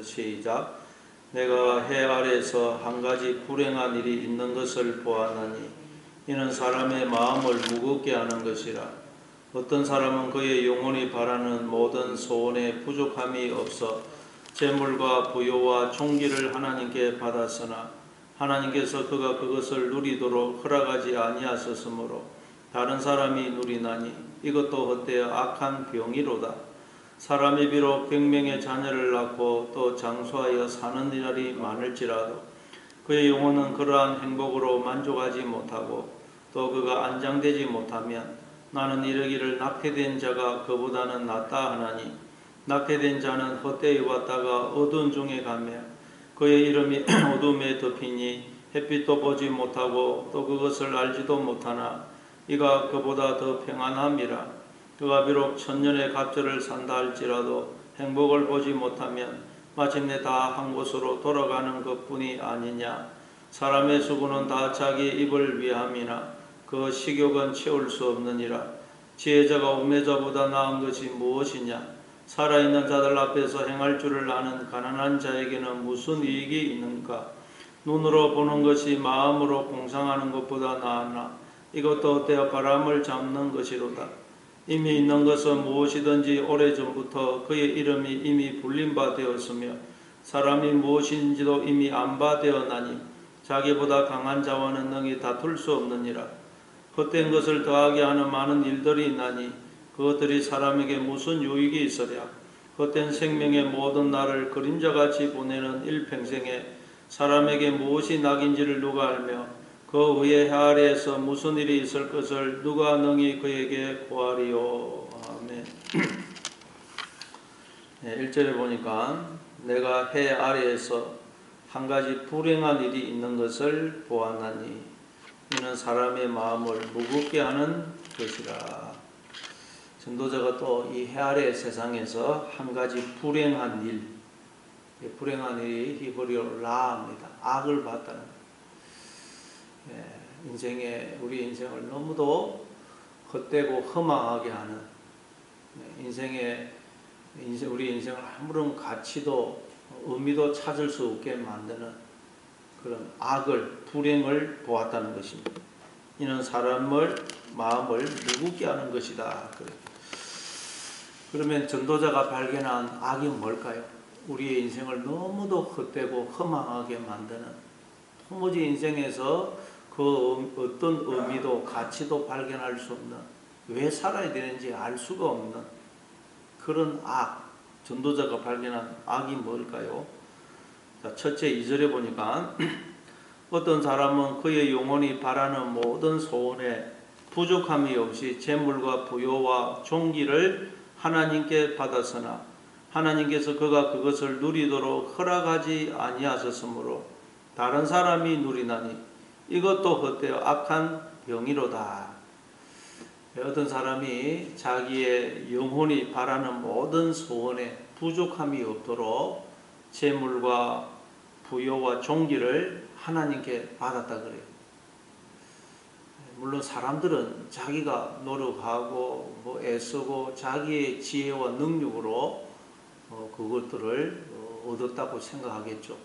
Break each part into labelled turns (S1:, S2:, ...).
S1: 시작. 내가 해 아래에서 한 가지 불행한 일이 있는 것을 보았나니 이는 사람의 마음을 무겁게 하는 것이라. 어떤 사람은 그의 영혼이 바라는 모든 소원에 부족함이 없어 재물과 부요와 총기를 하나님께 받았으나 하나님께서 그가 그것을 누리도록 허락하지 아니하셨으므로 다른 사람이 누리나니 이것도 헛되어 악한 병이로다. 사람이 비록 100명의 자녀를 낳고 또 장수하여 사는 날이 많을지라도 그의 영혼은 그러한 행복으로 만족하지 못하고 또 그가 안장되지 못하면 나는 이르기를 낙태된 자가 그보다는 낫다 하나니 낙태된 자는 헛되이 왔다가 어두운 중에 가며 그의 이름이 어둠에 덮이니 햇빛도 보지 못하고 또 그것을 알지도 못하나 이가 그보다 더 평안함이라. 그가 비록 천년의 갑절을 산다 할지라도 행복을 보지 못하면 마침내 다 한 곳으로 돌아가는 것뿐이 아니냐. 사람의 수고는 다 자기 입을 위함이나 그 식욕은 채울 수 없느니라. 지혜자가 우매자보다 나은 것이 무엇이냐. 살아있는 자들 앞에서 행할 줄을 아는 가난한 자에게는 무슨 이익이 있는가. 눈으로 보는 것이 마음으로 공상하는 것보다 나았나. 이것도 헛되어 바람을 잡는 것이로다. 이미 있는 것은 무엇이든지 오래전부터 그의 이름이 이미 불린 바 되었으며 사람이 무엇인지도 이미 안 바 되었나니 자기보다 강한 자와는 능히 다툴 수 없느니라. 헛된 것을 더하게 하는 많은 일들이 있나니 그것들이 사람에게 무슨 유익이 있으랴. 헛된 생명의 모든 날을 그림자같이 보내는 일평생에 사람에게 무엇이 낙인지를 누가 알며 그 위에 해 아래에서 무슨 일이 있을 것을 누가 능히 그에게 고하리요. 아멘. 네, 1절에 보니까 내가 해 아래에서 한 가지 불행한 일이 있는 것을 보았나니 이는 사람의 마음을 무겁게 하는 것이라. 전도자가 또 이 해 아래 세상에서 한 가지 불행한 일, 불행한 일이 히브리어로 라합니다. 악을 봤다는 거예요. 인생에 우리 인생을 너무도 헛되고 허망하게 하는 우리 인생을 아무런 가치도 의미도 찾을 수 없게 만드는 그런 악을 불행을 보았다는 것입니다. 이는 사람의 마음을 무겁게 하는 것이다. 그러면 전도자가 발견한 악이 뭘까요? 우리의 인생을 너무도 헛되고 허망하게 만드는 도무지 인생에서 그 어떤 의미도 가치도 발견할 수 없는, 왜 살아야 되는지 알 수가 없는 그런 악, 전도자가 발견한 악이 뭘까요? 자, 첫째 2절에 보니까 어떤 사람은 그의 영혼이 바라는 모든 소원에 부족함이 없이 재물과 부요와 종기를 하나님께 받았으나 하나님께서 그가 그것을 누리도록 허락하지 아니하셨으므로 다른 사람이 누리나니 이것도 헛되어 악한 병이로다. 어떤 사람이 자기의 영혼이 바라는 모든 소원에 부족함이 없도록 재물과 부요와 종기를 하나님께 받았다 그래요. 물론 사람들은 자기가 노력하고 애쓰고 자기의 지혜와 능력으로 그것들을 얻었다고 생각하겠죠.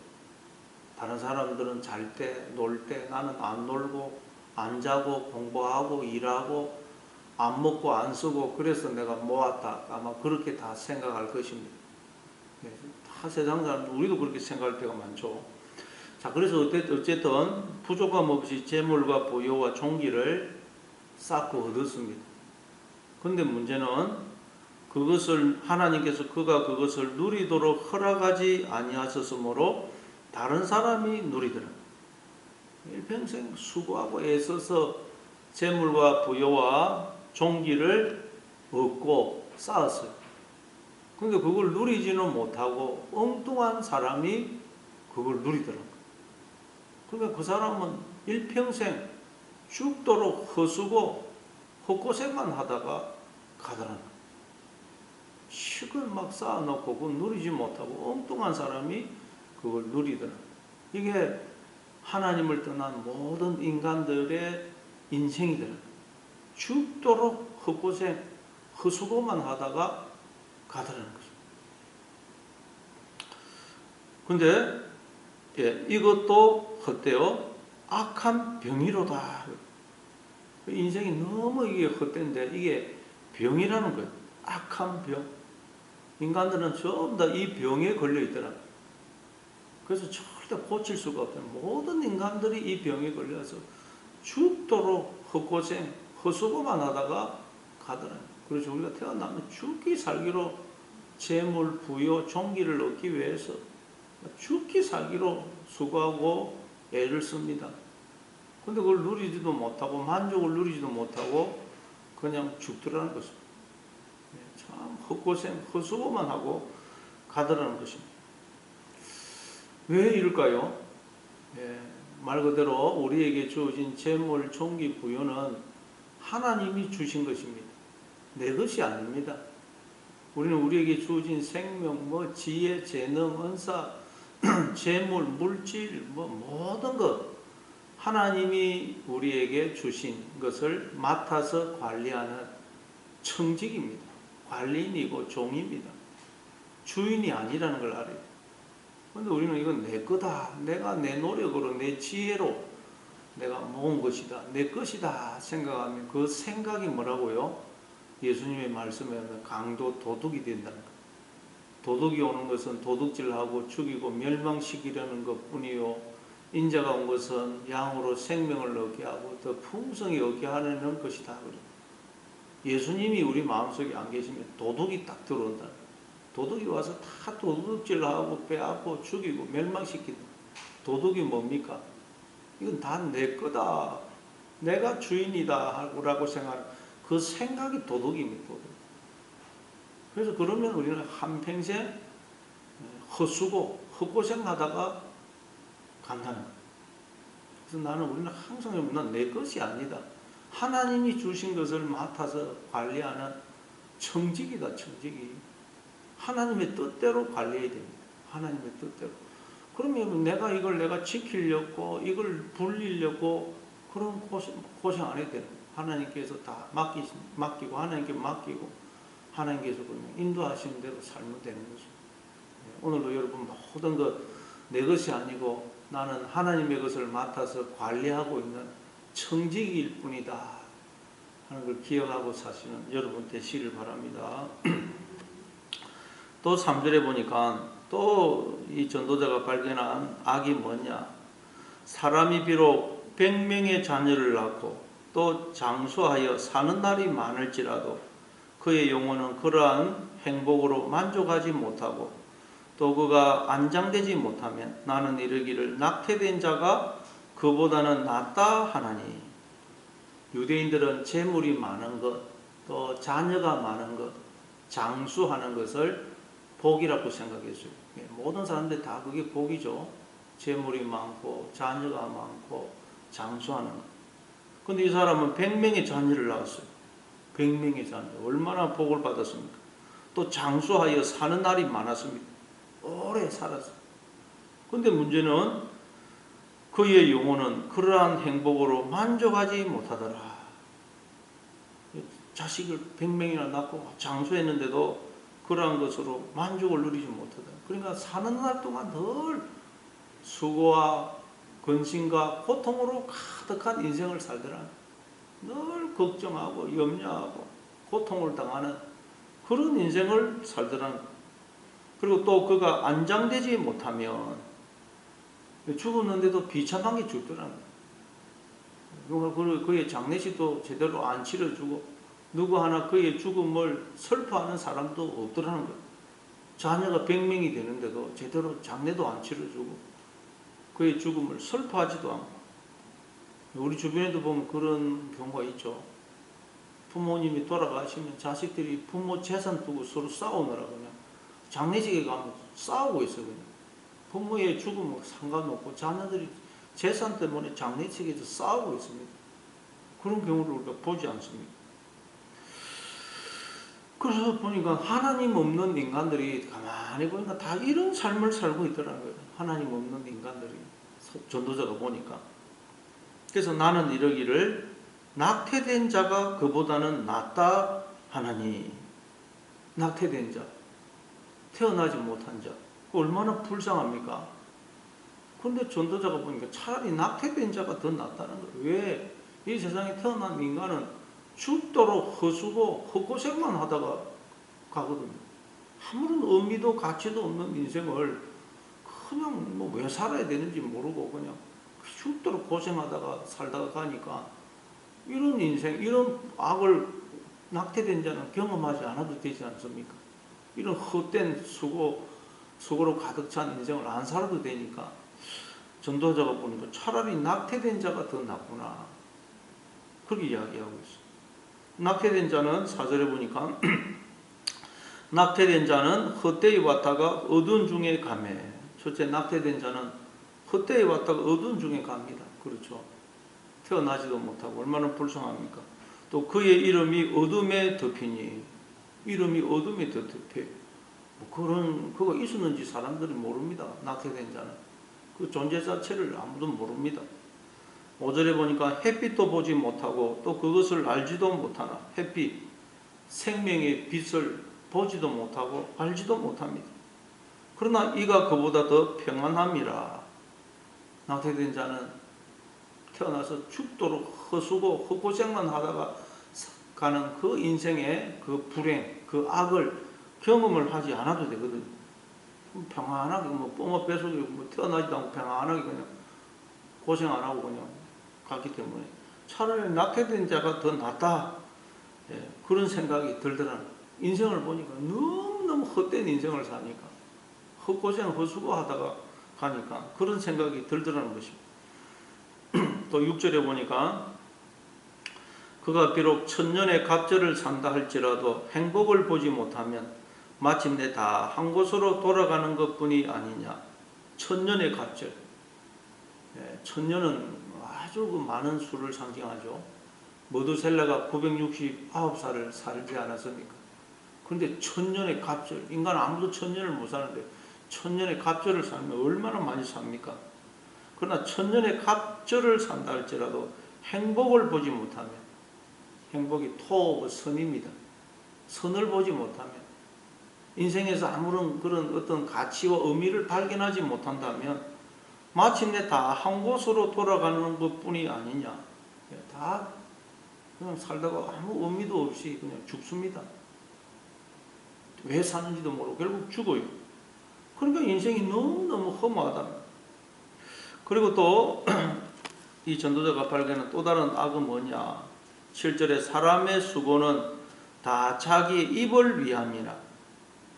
S1: 다른 사람들은 잘 때, 놀 때 나는 안 놀고 안 자고 공부하고 일하고 안 먹고 안 쓰고 그래서 내가 모았다. 아마 그렇게 다 생각할 것입니다. 다 세상 사람, 우리도 그렇게 생각할 때가 많죠. 자, 그래서 어쨌든 부족함 없이 재물과 부요와 종기를 쌓고 얻었습니다. 그런데 문제는 그것을 하나님께서 그가 그것을 누리도록 허락하지 아니하셨으므로 다른 사람이 누리더라. 일평생 수고하고 애써서 재물과 부요와 종기를 얻고 쌓았어요. 그런데 그걸 누리지는 못하고 엉뚱한 사람이 그걸 누리더라고요. 그러니까 그 사람은 일평생 죽도록 허수고 헛고생만 하다가 가더라는 거예요. 식을 막 쌓아놓고 그걸 누리지 못하고 엉뚱한 사람이 그걸 누리더라. 이게 하나님을 떠난 모든 인간들의 인생이더라. 죽도록 헛고생, 헛수고만 하다가 가더라는 거죠. 근데 이것도 헛되어 악한 병이로다. 인생이 너무 이게 헛된데 이게 병이라는 거예요. 악한 병. 인간들은 전부 다 이 병에 걸려 있더라. 그래서 절대 고칠 수가 없다. 모든 인간들이 이 병에 걸려서 죽도록 헛고생, 헛수고만 하다가 가더라. 그래서 우리가 태어나면 죽기 살기로 재물, 부여, 종기를 얻기 위해서 죽기 살기로 수고하고 애를 씁니다. 근데 그걸 누리지도 못하고 만족을 누리지도 못하고 그냥 죽더라는 것입니다. 참 헛고생, 헛수고만 하고 가더라는 것입니다. 왜 이럴까요? 말 그대로 우리에게 주어진 재물, 종기, 부여는 하나님이 주신 것입니다. 내 것이 아닙니다. 우리는 우리에게 주어진 생명, 지혜, 재능, 은사, 재물, 물질, 모든 것 하나님이 우리에게 주신 것을 맡아서 관리하는 청직입니다. 관리인이고 종입니다. 주인이 아니라는 걸 알아야 돼요. 그런데 우리는 이건 내 거다. 내가 내 노력으로, 내 지혜로 내가 모은 것이다. 내 것이다 생각하면 그 생각이 뭐라고요? 예수님의 말씀에 하면 강도 도둑이 된다는 것. 도둑이 오는 것은 도둑질하고 죽이고 멸망시키려는 것뿐이요. 인자가 온 것은 양으로 생명을 얻게 하고 더 풍성히 얻게 하려는 것이다. 예수님이 우리 마음속에 안 계시면 도둑이 딱 들어온다. 도둑이 와서 다 도둑질하고 빼앗고 죽이고 멸망시킨다. 도둑이 뭡니까? 이건 다 내 거다. 내가 주인이다 라고 생각하는 그 생각이 도둑입니다. 도둑. 그래서 그러면 우리는 한평생 헛수고 헛고생하다가 간다는 거예요. 그래서 우리는 항상 난 내 것이 아니다. 하나님이 주신 것을 맡아서 관리하는 청직이다. 청직이. 하나님의 뜻대로 관리해야 됩니다. 하나님의 뜻대로. 그러면 내가 지키려고 이걸 불리려고 그런 고생 안 해도 돼요. 하나님께서 다 맡기고 하나님께 맡기고 하나님께서 그러면 인도하시는 대로 살면 되는 거죠. 오늘도 여러분 모든 것 내 것이 아니고 나는 하나님의 것을 맡아서 관리하고 있는 청직일 뿐이다 하는 걸 기억하고 사시는 여러분 되시길 바랍니다. 또 3절에 보니까 또 이 전도자가 발견한 악이 뭐냐? 사람이 비록 100명의 자녀를 낳고 또 장수하여 사는 날이 많을지라도 그의 영혼은 그러한 행복으로 만족하지 못하고 또 그가 안장되지 못하면 나는 이르기를 낙태된 자가 그보다는 낫다 하나니. 유대인들은 재물이 많은 것, 또 자녀가 많은 것, 장수하는 것을 복이라고 생각했어요. 모든 사람들이 다 그게 복이죠. 재물이 많고 자녀가 많고 장수하는 것. 근데 이 사람은 100명의 자녀를 낳았어요. 100명의 자녀. 얼마나 복을 받았습니까? 또 장수하여 사는 날이 많았습니다. 오래 살았어요. 근데 문제는 그의 영혼은 그러한 행복으로 만족하지 못하더라. 자식을 100명이나 낳고 장수했는데도 그러한 것으로 만족을 누리지 못하더라. 그러니까 사는 날 동안 늘 수고와 근심과 고통으로 가득한 인생을 살더라. 늘 걱정하고 염려하고 고통을 당하는 그런 인생을 살더라. 그리고 또 그가 안장되지 못하면 죽었는데도 비참하게 죽더라는 거예요. 그의 장례식도 제대로 안 치러주고 누구 하나 그의 죽음을 슬퍼하는 사람도 없더라는 거예요. 자녀가 100명이 되는데도 제대로 장례도 안 치러주고 그의 죽음을 슬퍼하지도 않고. 우리 주변에도 보면 그런 경우가 있죠. 부모님이 돌아가시면 자식들이 부모 재산 두고 서로 싸우느라 그냥 장례식에 가면 싸우고 있어요. 그냥. 부모의 죽음은 상관없고 자녀들이 재산 때문에 장례식에서 싸우고 있습니다. 그런 경우를 우리가 보지 않습니다. 그래서 보니까 하나님 없는 인간들이 가만히 보니까 다 이런 삶을 살고 있더라는 거예요. 하나님 없는 인간들이. 전도자가 보니까. 그래서 나는 이러기를 낙태된 자가 그보다는 낫다 하나니. 낙태된 자. 태어나지 못한 자. 얼마나 불쌍합니까? 근데 전도자가 보니까 차라리 낙태된 자가 더 낫다는 거예요. 왜? 이 세상에 태어난 인간은 죽도록 허수고 헛고생만 하다가 가거든요. 아무런 의미도 가치도 없는 인생을 그냥 뭐 왜 살아야 되는지 모르고 그냥 죽도록 고생하다가 살다가 가니까 이런 인생, 이런 악을 낙태된 자는 경험하지 않아도 되지 않습니까? 이런 헛된 수고로 가득 찬 인생을 안 살아도 되니까 전도자가 보니까 차라리 낙태된 자가 더 낫구나. 그렇게 이야기하고 있어요. 낙태된 자는 4절에 보니까 낙태된 자는 헛되이 왔다가 어두운 중에 가매. 첫째, 낙태된 자는 헛되이 왔다가 어두운 중에 갑니다. 그렇죠. 태어나지도 못하고 얼마나 불쌍합니까? 또 그의 이름이 어둠에 덮이니, 이름이 어둠에 덮여. 그런 그거 있었는지 사람들이 모릅니다. 낙태된 자는 그 존재 자체를 아무도 모릅니다. 5절에 보니까 햇빛도 보지 못하고 또 그것을 알지도 못하나, 햇빛, 생명의 빛을 보지도 못하고 알지도 못합니다. 그러나 이가 그보다 더 평안함이라. 낙태된 자는 태어나서 죽도록 허수고 헛고생만 하다가 가는 그 인생의 그 불행, 그 악을 경험을 하지 않아도 되거든요. 평안하게 뭐 뽕어 뱃속에 뭐 태어나지도 않고 평안하게 그냥 고생 안 하고 그냥 갔기 때문에 차라리 낙태된 자가 더 낫다. 예, 그런 생각이 들더라고요. 인생을 보니까 너무너무 헛된 인생을 사니까 헛고생 헛수고 하다가 가니까 그런 생각이 들더라는 것입니다. 또 6절에 보니까 그가 비록 천년의 갑절을 산다 할지라도 행복을 보지 못하면 마침내 다 한 곳으로 돌아가는 것뿐이 아니냐. 천년의 갑절. 예, 천년은 아주 그 많은 수를 상징하죠. 머두셀라가 969살을 살지 않았습니까? 그런데 천년의 갑절, 인간 아무도 천년을 못 사는데 천년의 갑절을 살면 얼마나 많이 삽니까? 그러나 천년의 갑절을 산다 할지라도 행복을 보지 못하면, 행복이 토 선입니다. 선을 보지 못하면, 인생에서 아무런 그런 어떤 가치와 의미를 발견하지 못한다면 마침내 다 한 곳으로 돌아가는 것뿐이 아니냐. 다 그냥 살다가 아무 의미도 없이 그냥 죽습니다. 왜 사는지도 모르고 결국 죽어요. 그러니까 인생이 너무너무 허무하다. 그리고 또 이 전도자가 발견한 또 다른 악은 뭐냐. 7절에 사람의 수고는 다 자기 입을 위함이라.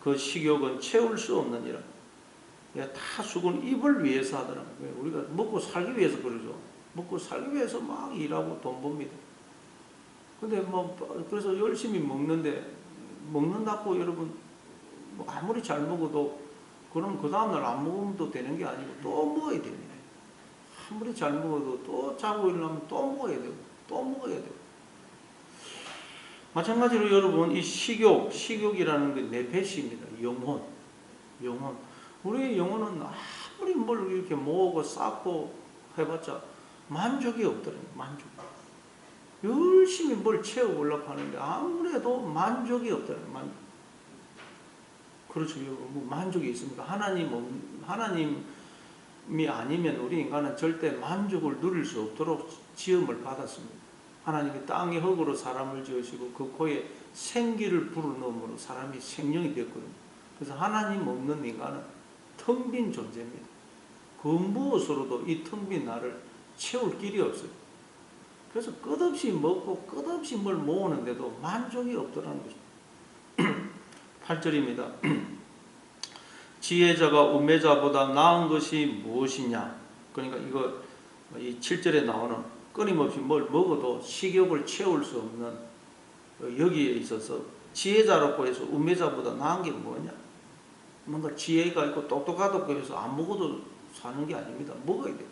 S1: 그 식욕은 채울 수 없느니라. 다 수고는 입을 위해서 하더라고요. 우리가 먹고 살기 위해서 그러죠. 먹고 살기 위해서 막 일하고 돈 법니다. 근데 뭐 그래서 열심히 먹는데 먹는다고 여러분 뭐 아무리 잘 먹어도 그럼 그 다음날 안 먹으면 또 되는 게 아니고 또 먹어야 됩니다. 아무리 잘 먹어도 또 자고 일어나면 또 먹어야 되고 또 먹어야 되고. 마찬가지로 여러분 이 식욕이라는 게 네페시입니다. 영혼. 우리의 영혼은 아무리 뭘 이렇게 모으고 쌓고 해봤자 만족이 없더라고요. 만족. 열심히 뭘 채워보려고 하는데 아무래도 만족이 없더라고요. 만족. 그렇죠. 뭐 만족이 있습니까? 하나님이 아니면 우리 인간은 절대 만족을 누릴 수 없도록 지음을 받았습니다. 하나님이 땅의 흙으로 사람을 지으시고 그 코에 생기를 불어넣음으로 사람이 생명이 되었거든요. 그래서 하나님 없는 인간은 텅 빈 존재입니다. 그 무엇으로도 이 텅 빈 나를 채울 길이 없어요. 그래서 끝없이 먹고 끝없이 뭘 모으는데도 만족이 없더라는 거죠. 8절입니다. 지혜자가 우매자보다 나은 것이 무엇이냐. 그러니까 이 7절에 나오는 끊임없이 뭘 먹어도 식욕을 채울 수 없는 여기에 있어서 지혜자라고 해서 우매자보다 나은 게 뭐냐. 뭔가 지혜가 있고 똑똑하다고 해서 안 먹어도 사는 게 아닙니다. 먹어야 돼요.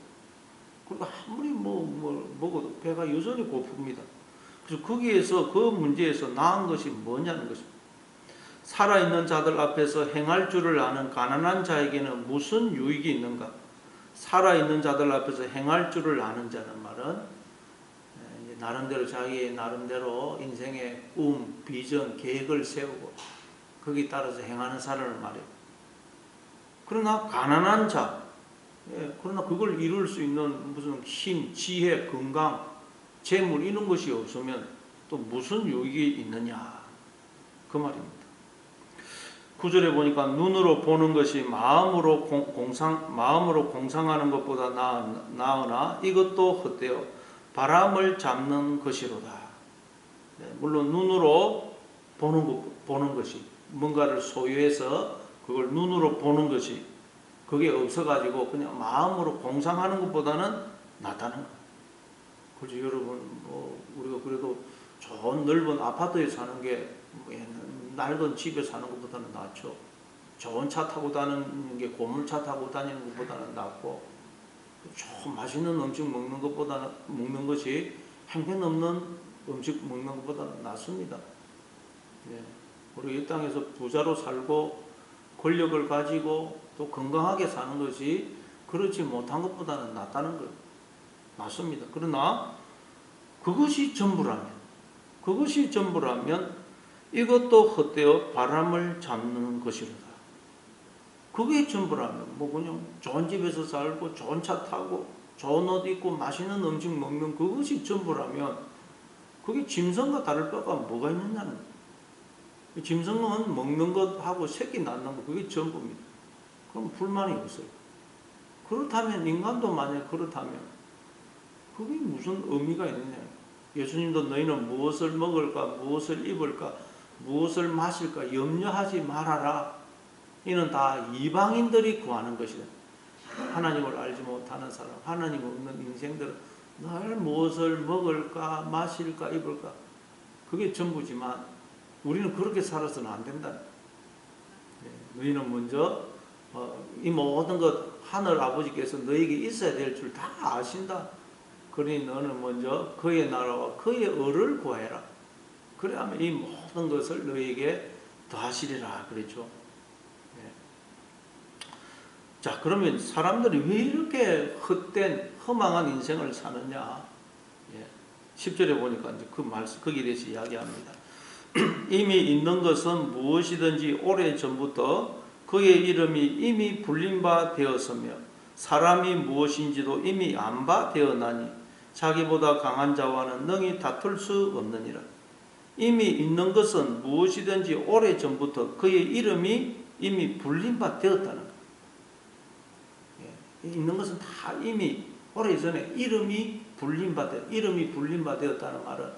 S1: 그리고 아무리 먹어도 배가 여전히 고픕니다. 그래서 거기에서 그 문제에서 나은 것이 뭐냐는 것입니다. 살아있는 자들 앞에서 행할 줄을 아는 가난한 자에게는 무슨 유익이 있는가? 살아있는 자들 앞에서 행할 줄을 아는 자는 말은 나름대로 자기의 나름대로 인생의 꿈, 비전, 계획을 세우고 거기에 따라서 행하는 사람을 말해요. 그러나 가난한 자, 그러나 그걸 이룰 수 있는 무슨 힘, 지혜, 건강, 재물 이런 것이 없으면 또 무슨 유익이 있느냐 그 말입니다. 9절에 보니까 눈으로 보는 것이 마음으로 공상하는 것보다 나으나 이것도 헛되어 바람을 잡는 것이로다. 물론 눈으로 보는 것이 뭔가를 소유해서 그걸 눈으로 보는 것이 그게 없어가지고 그냥 마음으로 공상하는 것보다는 낫다는 거예요. 그렇죠 여러분, 우리가 그래도 좋은 넓은 아파트에 사는 게 낡은 집에 사는 것보다는 낫죠. 좋은 차 타고 다니는 게 고물차 타고 다니는 것보다는 낫고, 좀 맛있는 음식 먹는 것이 형편없는 음식 먹는 것보다는 낫습니다. 우리 이 땅에서 부자로 살고 권력을 가지고 또 건강하게 사는 것이 그렇지 못한 것보다는 낫다는 거예요. 맞습니다. 그러나 그것이 전부라면 이것도 헛되어 바람을 잡는 것이로다. 그게 전부라면 그냥 좋은 집에서 살고 좋은 차 타고 좋은 옷 입고 맛있는 음식 먹는 그것이 전부라면 그게 짐승과 다를 바가 뭐가 있느냐는 거예요. 짐승은 먹는 것하고 새끼 낳는 것 그게 전부입니다. 그럼 불만이 없어요. 그렇다면 인간도 만약 그렇다면 그게 무슨 의미가 있느냐. 예수님도 너희는 무엇을 먹을까 무엇을 입을까 무엇을 마실까 염려하지 말아라. 이는 다 이방인들이 구하는 것이다. 하나님을 알지 못하는 사람, 하나님 없는 인생들은 늘 무엇을 먹을까 마실까 입을까 그게 전부지만 우리는 그렇게 살아서는 안 된다. 너희는 먼저 이 모든 것 하늘 아버지께서 너에게 있어야 될 줄 다 아신다. 그러니 너는 먼저 그의 나라와 그의 의를 구해라. 그래야만 이 모든 것을 너에게 더하시리라 그랬죠. 자, 그러면 사람들이 왜 이렇게 헛된 허망한 인생을 사느냐? 10절에 보니까 이제 그 말씀 거기에 대해서 이야기합니다. 이미 있는 것은 무엇이든지 오래 전부터 그의 이름이 이미 불린 바 되었으며 사람이 무엇인지도 이미 안 바 되었나니 자기보다 강한 자와는 능히 다툴 수 없느니라. 이미 있는 것은 무엇이든지 오래 전부터 그의 이름이 이미 불린 바 되었다는 거예요. 있는 것은 다 이미 오래전에 이름이 불린 바 되었다는 말은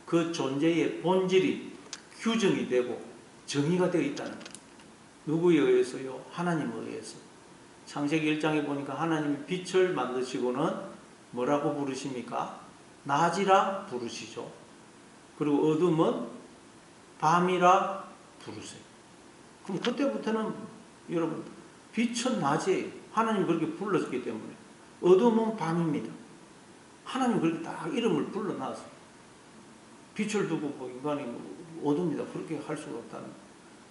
S1: 그 존재의 본질이 규정이 되고 정의가 되어 있다는 거예요. 누구에 의해서요? 하나님에 의해서. 창세기 1장에 보니까 하나님이 빛을 만드시고는 뭐라고 부르십니까? 낮이라 부르시죠. 그리고 어둠은 밤이라 부르세요. 그럼 그때부터는 여러분 빛은 낮이에요. 하나님이 그렇게 불렀기 때문에. 어둠은 밤입니다. 하나님이 그렇게 딱 이름을 불러놨어요. 빛을 두고 인간이 어둠이다 그렇게 할 수가 없다는 거예요.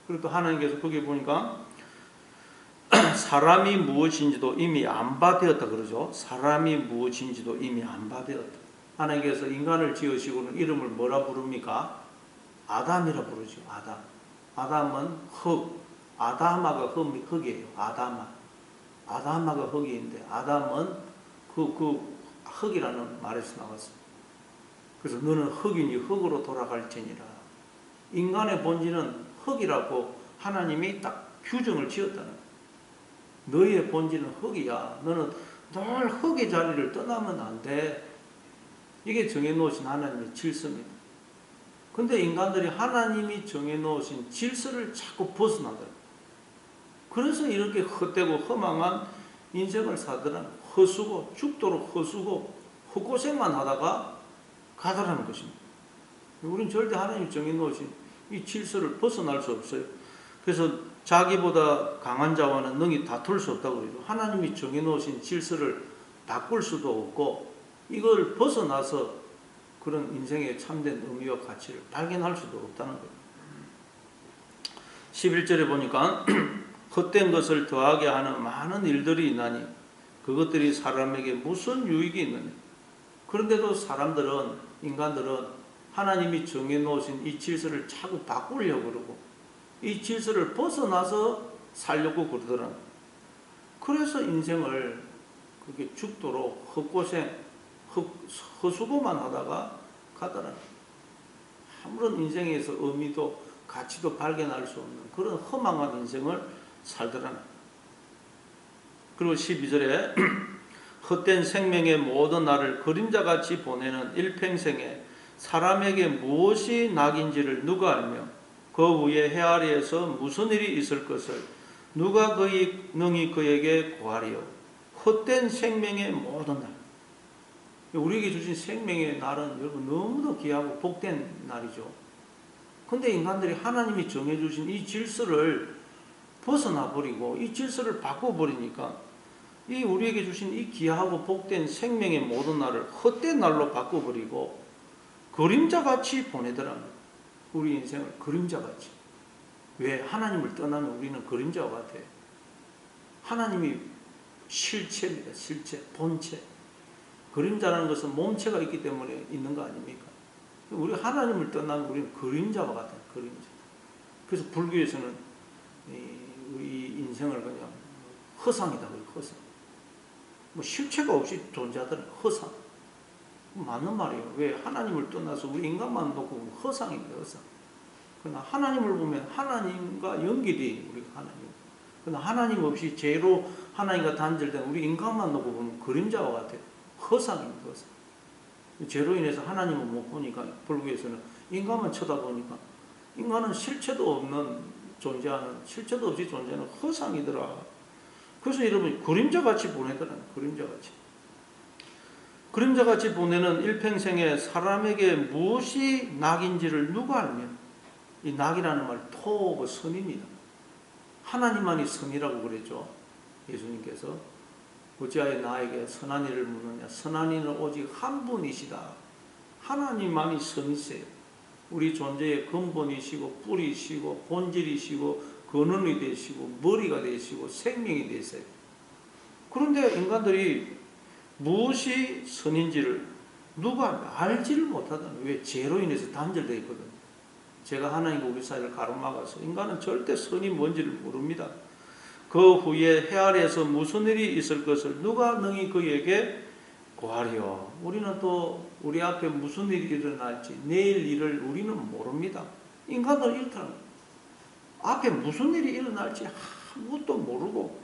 S1: 그리고 또 하나님께서 거기 보니까 사람이 무엇인지도 이미 안 바 되었다 그러죠. 사람이 무엇인지도 이미 안 바 되었다. 하나님께서 인간을 지으시고는 이름을 뭐라 부릅니까? 아담이라 부르죠. 아담. 아담은 흙. 아다마가 흙이에요. 아다마가 흙인데 아담은 그 흙이라는 말에서 나왔습니다. 그래서 너는 흙이니 흙으로 돌아갈지니라. 인간의 본질은 흙이라고 하나님이 딱 규정을 지었다는 거예요. 너의 본질은 흙이야. 너는 늘 흙의 자리를 떠나면 안 돼. 이게 정해놓으신 하나님의 질서입니다. 근데 인간들이 하나님이 정해놓으신 질서를 자꾸 벗어나더라고요. 그래서 이렇게 헛되고 허망한 인생을 사더라는 허수고 죽도록 허수고 헛고생만 하다가 가더라는 것입니다. 우리는 절대 하나님이 정해놓으신 이 질서를 벗어날 수 없어요. 그래서 자기보다 강한 자와는 능히 다툴 수 없다고 그러죠. 하나님이 정해놓으신 질서를 바꿀 수도 없고 이걸 벗어나서 그런 인생의 참된 의미와 가치를 발견할 수도 없다는 거예요. 11절에 보니까 헛된 것을 더하게 하는 많은 일들이 있나니 그것들이 사람에게 무슨 유익이 있느냐. 그런데도 인간들은 하나님이 정해놓으신 이 질서를 자꾸 바꾸려고 그러고 이 질서를 벗어나서 살려고 그러더라고요. 그래서 인생을 그렇게 죽도록 헛고생, 헛수고만 하다가 가더라. 아무런 인생에서 의미도 가치도 발견할 수 없는 그런 허망한 인생을 살더라. 그리고 12절에 헛된 생명의 모든 날을 그림자같이 보내는 일평생에 사람에게 무엇이 낙인지를 누가 알며 그 후에 해 아래에서 무슨 일이 있을 것을 누가 능히 그에게 구하리요. 헛된 생명의 모든 날. 우리에게 주신 생명의 날은 여러분 너무도 귀하고 복된 날이죠. 근데 인간들이 하나님이 정해주신 이 질서를 벗어나버리고 이 질서를 바꿔버리니까 이 우리에게 주신 이 귀하고 복된 생명의 모든 날을 헛된 날로 바꿔버리고 그림자같이 보내더라. 우리 인생을 그림자같이. 왜? 하나님을 떠나면 우리는 그림자와 같아요. 하나님이 실체입니다. 실체, 본체. 그림자라는 것은 몸체가 있기 때문에 있는 거 아닙니까? 우리 하나님을 떠나면 우리는 그림자와 같아요. 그림자. 그래서 불교에서는 우리 인생을 그냥 허상이다. 허상. 뭐 실체가 없이 존재하더라. 허상. 맞는 말이에요. 왜? 하나님을 떠나서 우리 인간만 놓고 보면 허상입니다. 허상. 그러나 하나님을 보면 하나님과 연결이 우리가 하나님. 그러나 하나님 없이 죄로 하나님과 단절된 우리 인간만 놓고 보면 그림자와 같아요. 허상입니다. 허상. 죄로 인해서 하나님을 못 보니까 불교에서는 인간만 쳐다보니까 인간은 실체도 없는 존재하는 실체도 없이 존재하는 허상이더라. 그래서 여러분 그림자같이 보내더라. 그림자같이. 그림자같이 보내는 일평생에 사람에게 무엇이 낙인지를 누가 알면 이 낙이라는 말 토, 선입니다. 하나님만이 선이라고 그랬죠. 예수님께서 어찌하여 나에게 선한 일을 묻느냐. 선한 이는 오직 한 분이시다. 하나님만이 선이세요. 우리 존재의 근본이시고 뿌리시고 본질이시고 근원이 되시고 머리가 되시고 생명이 되세요. 그런데 인간들이 무엇이 선인지를 누가 알지를 못하다는. 왜? 죄로 인해서 단절되어 있거든. 제가 하나님과 우리 사이를 가로막아서 인간은 절대 선이 뭔지를 모릅니다. 그 후에 해 아래에서 무슨 일이 있을 것을 누가 능히 그에게 구하리요. 우리는 또 우리 앞에 무슨 일이 일어날지 내일 일을 우리는 모릅니다. 인간은 이렇다는 거예요. 앞에 무슨 일이 일어날지 아무것도 모르고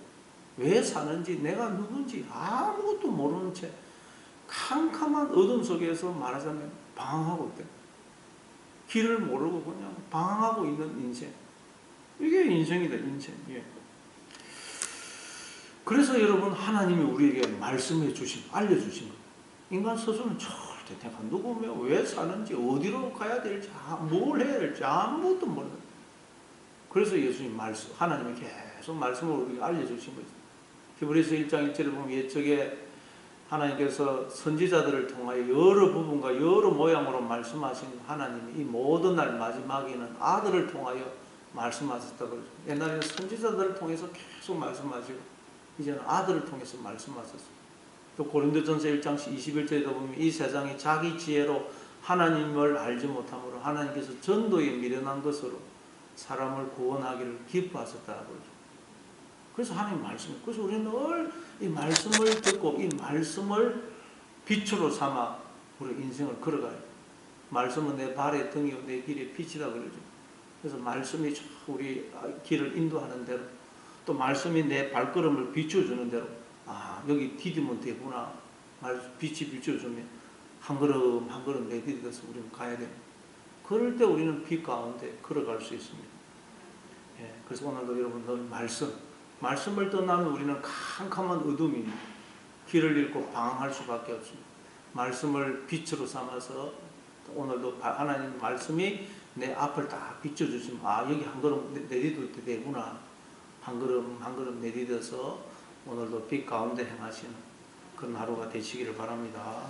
S1: 왜 사는지 내가 누군지 아무것도 모르는 채 캄캄한 어둠 속에서 말하자면 방황하고 있다. 길을 모르고 그냥 방황하고 있는 인생. 이게 인생이다. 인생. 예. 그래서 여러분 하나님이 우리에게 말씀해 주신, 알려주신 것. 인간 스스로는 절대 내가 누구며 왜 사는지 어디로 가야 될지 뭘 해야 될지 아무것도 모르는. 그래서 예수님 말씀, 하나님이 계속 말씀을 우리에게 알려주신 거죠. 히브리서 1장 1절에 보면 옛적에 하나님께서 선지자들을 통하여 여러 부분과 여러 모양으로 말씀하신 하나님이 이 모든 날 마지막에는 아들을 통하여 말씀하셨다고 그러죠. 옛날에는 선지자들을 통해서 계속 말씀하시고 이제는 아들을 통해서 말씀하셨어요. 또 고린도전서 1장 21절에도 보면 이 세상이 자기 지혜로 하나님을 알지 못함으로 하나님께서 전도에 미련한 것으로 사람을 구원하기를 기뻐하셨다고 그러죠. 그래서 하나님 말씀. 그래서 우리는 늘 이 말씀을 듣고 이 말씀을 빛으로 삼아 우리 인생을 걸어가요. 말씀은 내 발의 등이요 내 길의 빛이다 그러죠. 그래서 말씀이 우리 길을 인도하는 대로 또 말씀이 내 발걸음을 비춰주는 대로 여기 디디면 되구나. 빛이 비춰주면 한 걸음 한 걸음 내디뎌서 우리는 가야 됩니다. 그럴 때 우리는 빛 가운데 걸어갈 수 있습니다. 예, 그래서 오늘도 여러분들 말씀을 떠나면 우리는 캄캄한 어둠이 길을 잃고 방황할 수밖에 없습니다. 말씀을 빛으로 삼아서 오늘도 하나님 말씀이 내 앞을 딱 비춰주시면 여기 한 걸음 내디딜 때 되구나. 한 걸음 한 걸음 내디뎌서 오늘도 빛 가운데 행하시는 그런 하루가 되시기를 바랍니다.